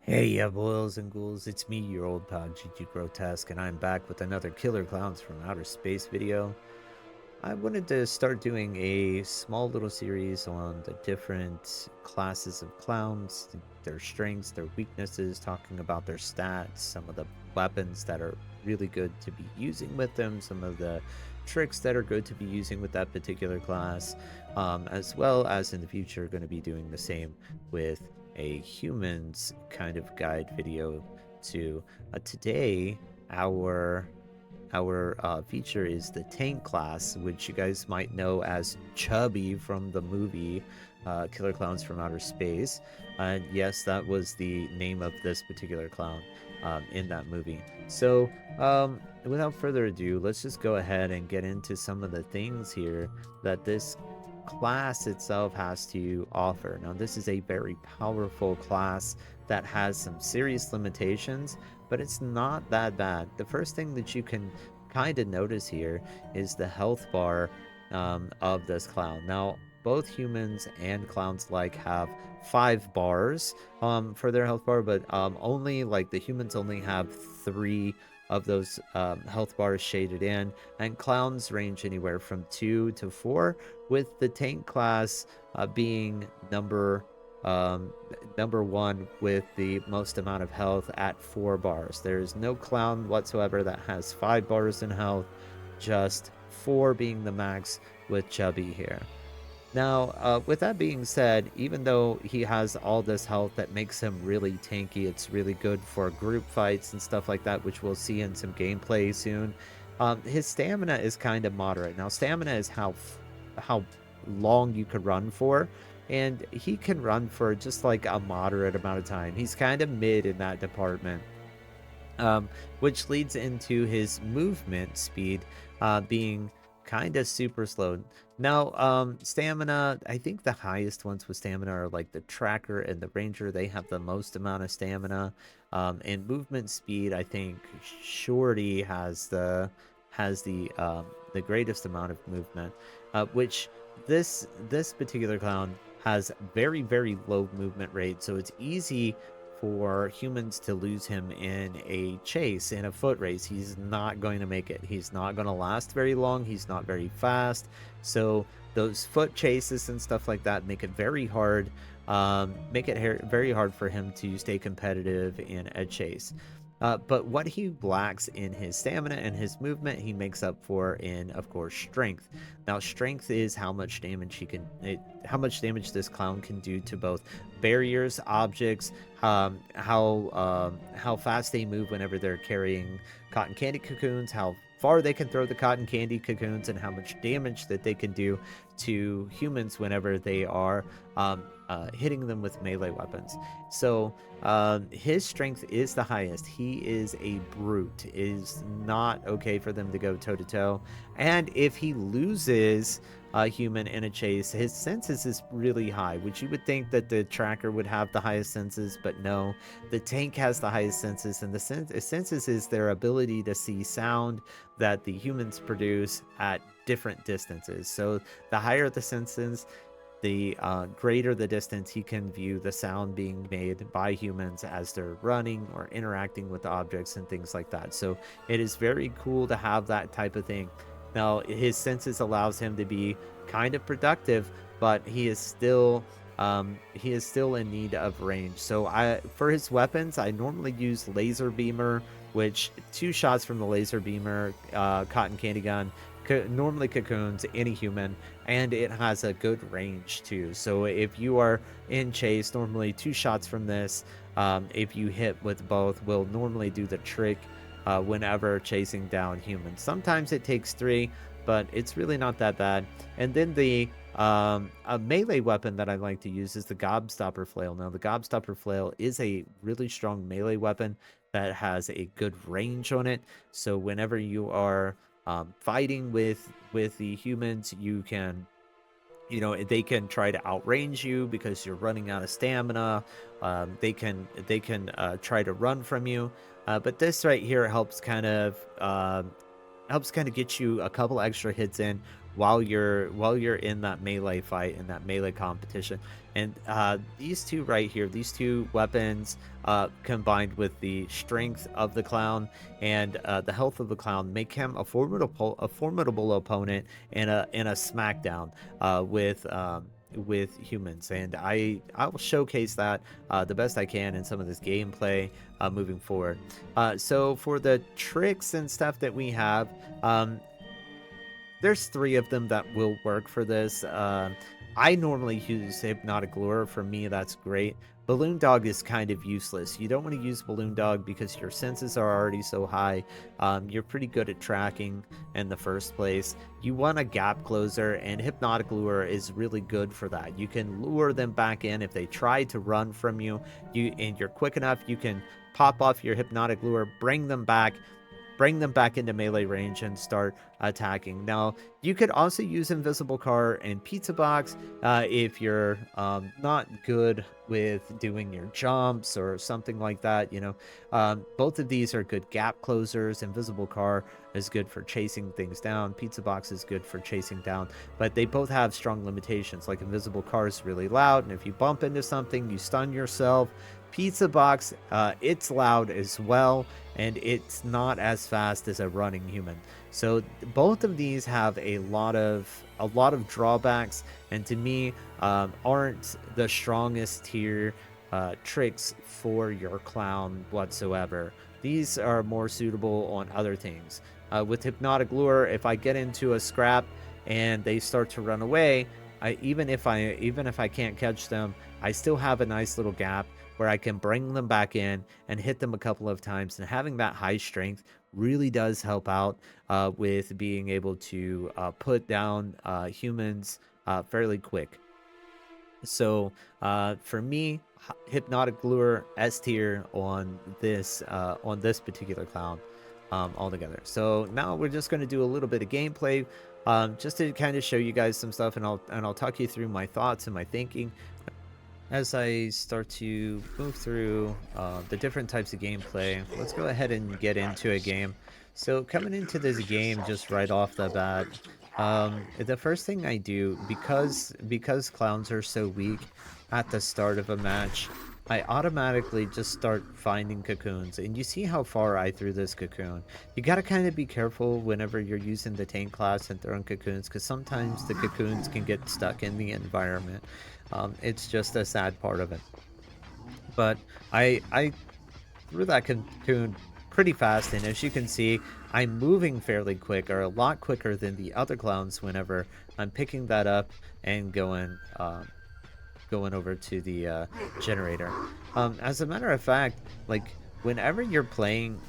Hey, yeah, boils and ghouls, it's me, your old pal GG Grotesque, and I'm back with another Killer Clowns from Outer Space video. I wanted to start doing a small little series on the different classes of clowns, their strengths, their weaknesses, talking about their stats, some of the weapons that are really good to be using with them, some of the tricks that are good to be using with that particular class, as well as in the future going to be doing the same with a humans kind of guide video too. Today, our feature is the tank class, which you guys might know as Chubby from the movie Killer Clowns from Outer Space. And yes, that was the name of this particular clown in that movie. So, without further ado, let's just go ahead and get into some of the things here that this class itself has to offer. Now, this is a very powerful class that has some serious limitations, but it's not that bad. The first thing that you can kind of notice here is the health bar of this clown. Now, both humans and clowns like have 5 bars for their health bar, but only like the humans only have 3 of those health bars shaded in, and clowns range anywhere from 2 to 4, with the tank class being um, number 1 with the most amount of health at 4 bars. There is no clown whatsoever that has 5 bars in health, just 4 being the max with Chubby here. Now, with that being said, even though he has all this health that makes him really tanky, it's really good for group fights and stuff like that, which we'll see in some gameplay soon. His stamina is kind of moderate. Now, stamina is how long you could run for, and he can run for just like a moderate amount of time. He's kind of mid in that department, which leads into his movement speed being kind of super slow. Now, stamina, I think the highest ones with stamina are like the tracker and the ranger. They have the most amount of stamina. And movement speed, I think Shorty has the greatest amount of movement, which this particular clown has very low movement rate, so it's easy for humans to lose him in a chase, in a foot race. He's not going to make it. He's not going to last very long. He's not very fast. So those foot chases and stuff like that make it very hard. Make it very hard for him to stay competitive in a chase. But what he lacks in his stamina and his movement, he makes up for in, of course, strength. Now, strength is how much damage how much damage this clown can do to both barriers, objects, how fast they move whenever they're carrying cotton candy cocoons, how far they can throw the cotton candy cocoons, and how much damage that they can do to humans whenever they are hitting them with melee weapons. So his strength is the highest. He is a brute. It is not okay for them to go toe to toe. And if he loses a human in a chase, his senses is really high, which you would think that the tracker would have the highest senses, but no, the tank has the highest senses, and the senses is their ability to see sound that the humans produce at different distances. So the higher the senses, the greater the distance he can view the sound being made by humans as they're running or interacting with objects and things like that. So it is very cool to have that type of thing. Now, his senses allows him to be kind of productive, but he is still in need of range. So for his weapons, I normally use laser beamer, which 2 shots from the laser beamer, cotton candy gun, normally cocoons any human, and it has a good range too. So if you are in chase, normally 2 shots from this, if you hit with both, will normally do the trick whenever chasing down humans. Sometimes it takes 3, but it's really not that bad. And then a melee weapon that I like to use is the Gobstopper Flail. Now, the Gobstopper Flail is a really strong melee weapon that has a good range on it. So whenever you are fighting with the humans, you can, they can try to outrange you because you're running out of stamina. They can try to run from you, but this right here helps kind of get you a couple extra hits in while you're in that melee fight, in that melee competition. And these two right here, these two weapons, combined with the strength of the clown and the health of the clown, make him a formidable opponent in a smackdown with humans. And I will showcase that the best I can in some of this gameplay moving forward. So for the tricks and stuff that we have, there's three of them that will work for this. I normally use Hypnotic Lure. For me, that's great. Balloon Dog is kind of useless. You don't want to use Balloon Dog because your senses are already so high. You're pretty good at tracking in the first place. You want a gap closer, and Hypnotic Lure is really good for that. You can lure them back in if they try to run from you. And you're quick enough, you can pop off your Hypnotic Lure, bring them back into melee range and start attacking. Now, you could also use Invisible Car and Pizza Box if you're not good with doing your jumps or something like that. Both of these are good gap closers. Invisible Car is good for chasing things down. Pizza Box is good for chasing down, but they both have strong limitations. Like Invisible Car is really loud, and if you bump into something, you stun yourself. Pizza Box, it's loud as well, and it's not as fast as a running human. So both of these have a lot of drawbacks, and to me, aren't the strongest tier tricks for your clown whatsoever. These are more suitable on other things. With Hypnotic Lure, if I get into a scrap and they start to run away, even if I can't catch them, I still have a nice little gap where I can bring them back in and hit them a couple of times. And having that high strength really does help out with being able to put down humans fairly quick. So for me, Hypnotic Lure S tier on this particular clown altogether. So now we're just going to do a little bit of gameplay just to kind of show you guys some stuff, and I'll talk you through my thoughts and my thinking as I start to move through the different types of gameplay. Let's go ahead and get into a game. So coming into this game just right off the bat, the first thing I do, because clowns are so weak at the start of a match, I automatically just start finding cocoons. And you see how far I threw this cocoon. You gotta kind of be careful whenever you're using the tank class and throwing cocoons, because sometimes the cocoons can get stuck in the environment. It's just a sad part of it. But I threw that cocoon pretty fast, and as you can see, I'm moving fairly quick, or a lot quicker than the other clowns whenever I'm picking that up and going over to the generator. As a matter of fact, like whenever you're playing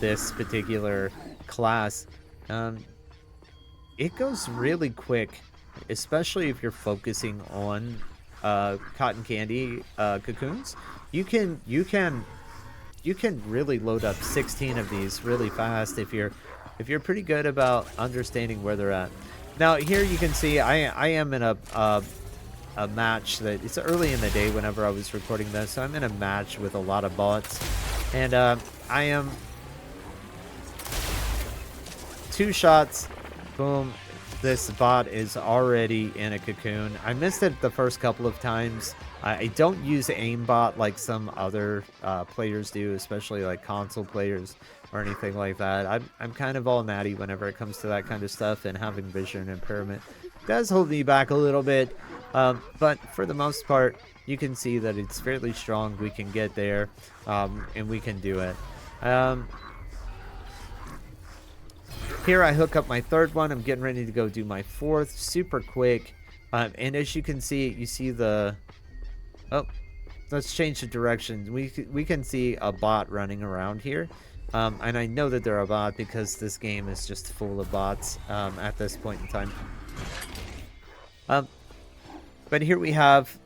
this particular class, it goes really quick, especially if you're focusing on cotton candy cocoons. You can really load up 16 of these really fast if you're pretty good about understanding where they're at. Now here you can see I am in a match that it's early in the day whenever I was recording this, so I'm in a match with a lot of bots, and I am 2 shots, boom. This bot is already in a cocoon. I missed it the first couple of times. I don't use aimbot like some other players do, especially like console players or anything like that. I'm kind of all natty whenever it comes to that kind of stuff, and having vision impairment does hold me back a little bit. But for the most part, you can see that it's fairly strong. We can get there, and we can do it. Here I hook up my 3rd one. I'm getting ready to go do my 4th, super quick. And as you can see, you see the... Oh, let's change the direction. We can see a bot running around here. And I know that they're a bot because this game is just full of bots at this point in time. But here we have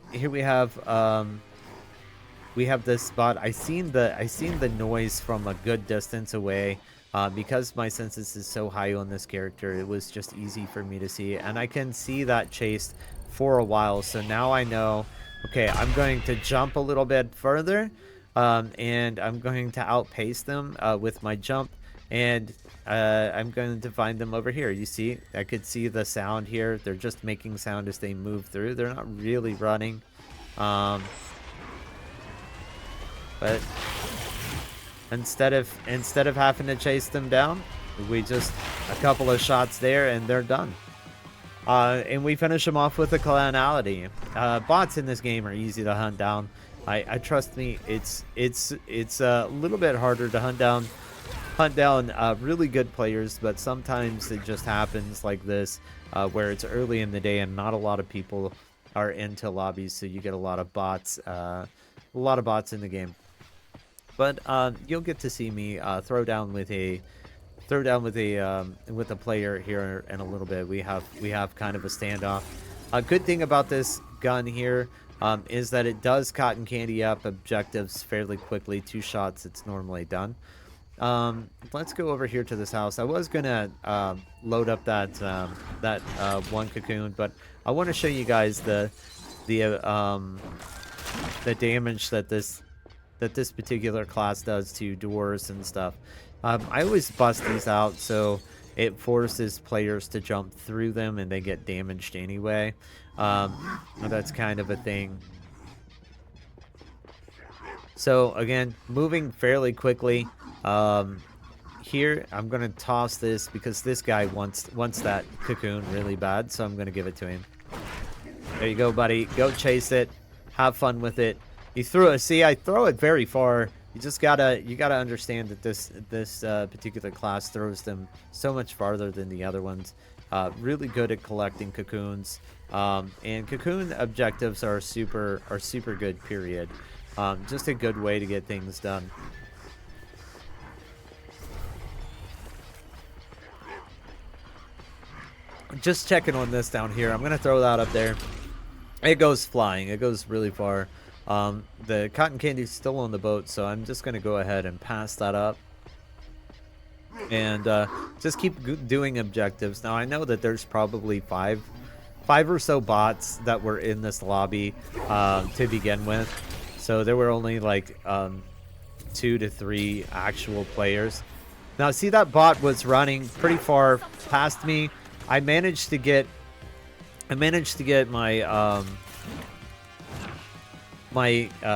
this bot. I seen the noise from a good distance away. Because my senses is so high on this character, it was just easy for me to see, and I can see that chased for a while. So now I know, okay, I'm going to jump a little bit further, and I'm going to outpace them with my jump, And I'm going to find them over here. You see, I could see the sound here. They're just making sound as they move through. They're not really running. But instead of having to chase them down, we just a couple of shots there and they're done. And we finish them off with a clownality. Bots in this game are easy to hunt down. I trust me, it's a little bit harder to hunt down really good players, but sometimes it just happens like this, where it's early in the day and not a lot of people are into lobbies, so you get a lot of bots in the game. But you'll get to see me throw down with a player here in a little bit. We have kind of a standoff. A good thing about this gun here is that it does cotton candy up objectives fairly quickly. 2 shots, it's normally done. Let's go over here to this house. I was gonna load up that one cocoon, but I want to show you guys the damage that this particular class does to doors and stuff. I always bust these out so it forces players to jump through them and they get damaged anyway. That's kind of a thing. So again, moving fairly quickly. Here I'm gonna toss this because this guy wants that cocoon really bad, so I'm gonna give it to him. There you go, buddy. Go chase it. Have fun with it. You threw it. See, I throw it very far. You just gotta understand that this particular class throws them so much farther than the other ones. Really good at collecting cocoons, and cocoon objectives are super good. Period. Just a good way to get things done. Just checking on this down here. I'm gonna throw that up there. It goes flying. It goes really far. The cotton candy is still on the boat, so I'm just gonna go ahead and pass that up and just keep doing objectives. Now I know that there's probably five or so bots that were in this lobby to begin with, so there were only like 2 to 3 actual players. Now see, that bot was running pretty far past me. I managed to get my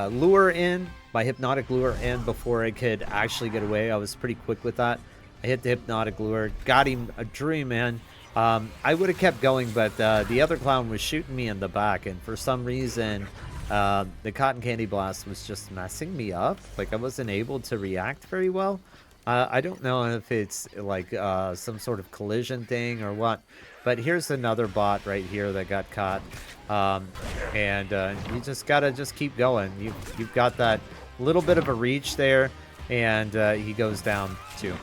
lure in, my hypnotic lure in before I could actually get away. I was pretty quick with that. I hit the hypnotic lure, got him a dream in. I would have kept going, but the other clown was shooting me in the back, and for some reason the cotton candy blast was just messing me up. Like, I wasn't able to react very well. I don't know if it's like some sort of collision thing or what, but here's another bot right here that got caught. And you just gotta keep going. You've got that little bit of a reach there, and he goes down too.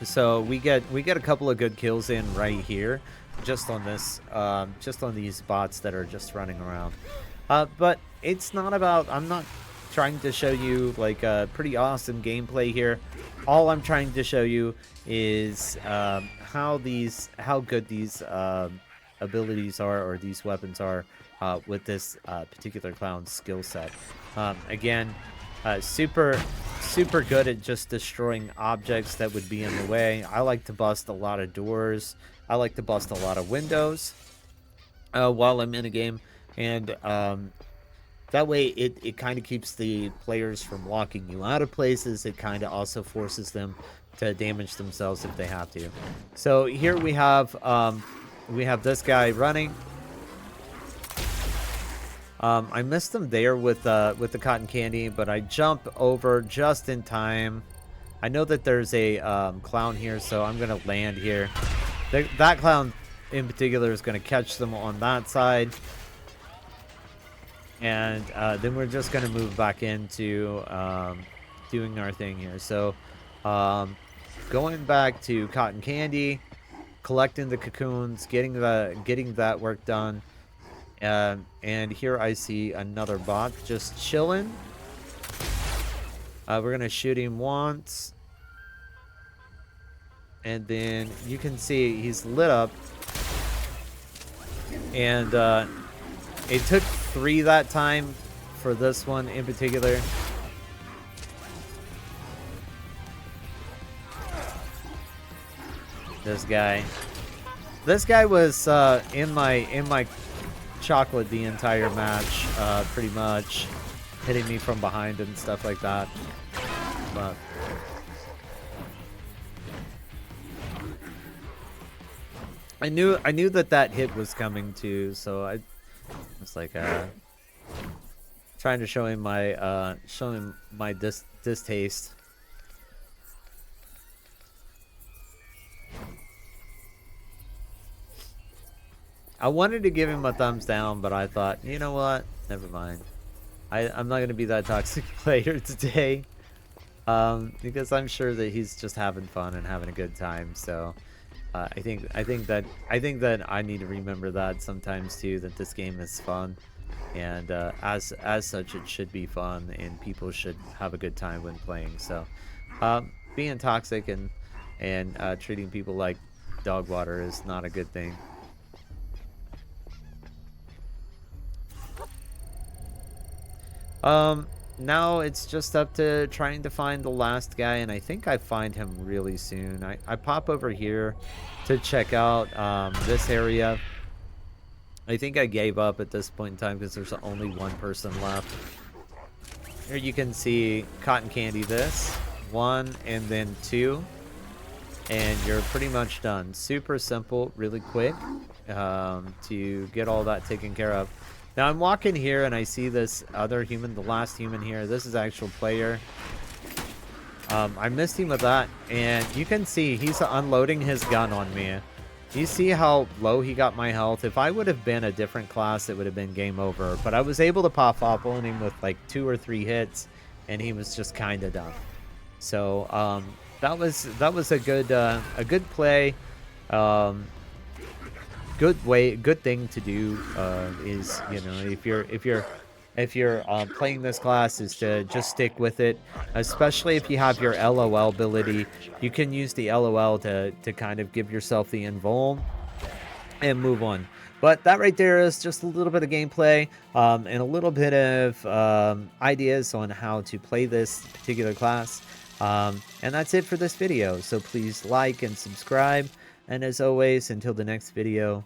So we get a couple of good kills in right here, just on this, just on these bots that are just running around. But it's not about. I'm not trying to show you like a pretty awesome gameplay here. All I'm trying to show you is how good these abilities are, or these weapons are, with this particular clown skill set. Again, super good at just destroying objects that would be in the way. I like to bust a lot of doors. I like to bust a lot of windows while I'm in a game, and that way it kind of keeps the players from locking you out of places. It kind of also forces them to damage themselves if they have to. So here we have this guy running. I missed him there with the cotton candy, but I jump over just in time. I know that there's a clown here, so I'm gonna land here. That clown in particular is gonna catch them on that side, and then we're just gonna move back into doing our thing here. So going back to cotton candy, collecting the cocoons, getting that work done. And here I see another bot just chilling. We're gonna shoot him once, and then you can see he's lit up. And it took 3 that time for this one in particular. This guy. This guy was in my chocolate the entire match, pretty much hitting me from behind and stuff like that. But I knew that hit was coming too, so I was like trying to show him my distaste. I wanted to give him a thumbs down, but I thought, you know what? Never mind. I'm not gonna be that toxic player today, because I'm sure that he's just having fun and having a good time. So I think that I need to remember that sometimes too, that this game is fun, and as such, it should be fun, and people should have a good time when playing. So being toxic and treating people like dog water is not a good thing. Now it's just up to trying to find the last guy, and I think I find him really soon. I pop over here to check out this area. I think I gave up at this point in time because there's only one person left. Here you can see cotton candy this. 1 and then 2. And you're pretty much done. Super simple, really quick to get all that taken care of. Now I'm walking here and I see this other human, the last human here. This is actual player. I missed him with that, and you can see he's unloading his gun on me. You see how low he got my health? If I would have been a different class, it would have been game over. But I was able to pop up on him with like 2 or 3 hits, and he was just kind of done. So that was a good play. Good thing to do is, you know, if you're playing this class, is to just stick with it, especially if you have your LOL ability. You can use the LOL to kind of give yourself the invuln and move on. But that right there is just a little bit of gameplay and a little bit of ideas on how to play this particular class. And that's it for this video. So please like and subscribe. And as always, until the next video,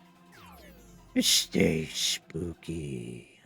stay spooky.